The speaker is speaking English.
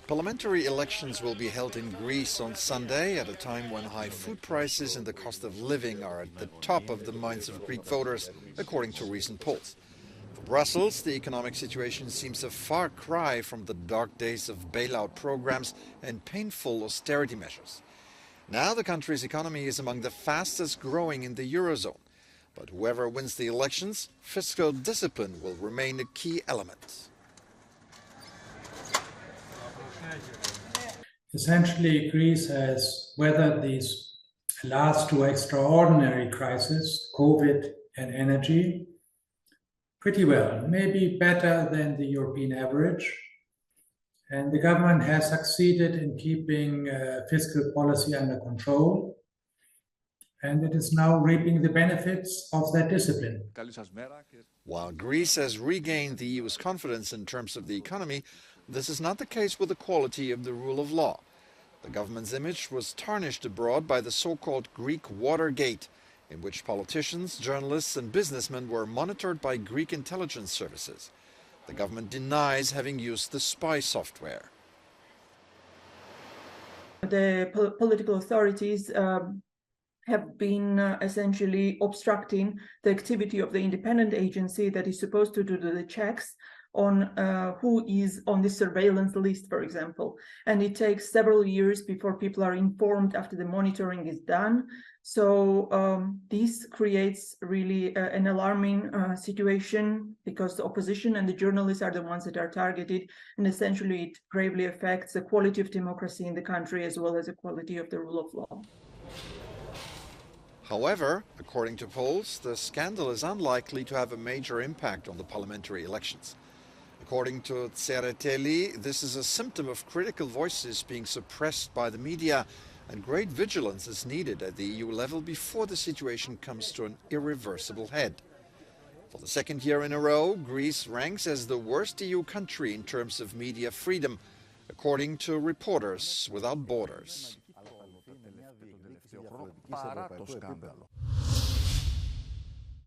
Parliamentary elections will be held in Greece on Sunday at a time when high food prices and the cost of living are at the top of the minds of Greek voters, according to recent polls. For Brussels, the economic situation seems a far cry from the dark days of bailout programs and painful austerity measures. Now the country's economy is among the fastest growing in the Eurozone. But whoever wins the elections, fiscal discipline will remain a key element. Essentially, Greece has weathered these last two extraordinary crises, COVID and energy, pretty well, maybe better than the European average. And the government has succeeded in keeping fiscal policy under control, and it is now reaping the benefits of that discipline. While Greece has regained the EU's confidence in terms of the economy, this is not the case with the quality of the rule of law. The government's image was tarnished abroad by the so-called Greek Watergate, in which politicians, journalists and businessmen were monitored by Greek intelligence services. The government denies having used the spy software. The political authorities have been essentially obstructing the activity of the independent agency that is supposed to do the checks on who is on the surveillance list, for example. And it takes several years before people are informed after the monitoring is done. So this creates really an alarming situation, because the opposition and the journalists are the ones that are targeted, and essentially it gravely affects the quality of democracy in the country as well as the quality of the rule of law. However, according to polls, the scandal is unlikely to have a major impact on the parliamentary elections. According to Tsereteli, this is a symptom of critical voices being suppressed by the media, and great vigilance is needed at the EU level before the situation comes to an irreversible head. For the second year in a row, Greece ranks as the worst EU country in terms of media freedom, according to Reporters Without Borders.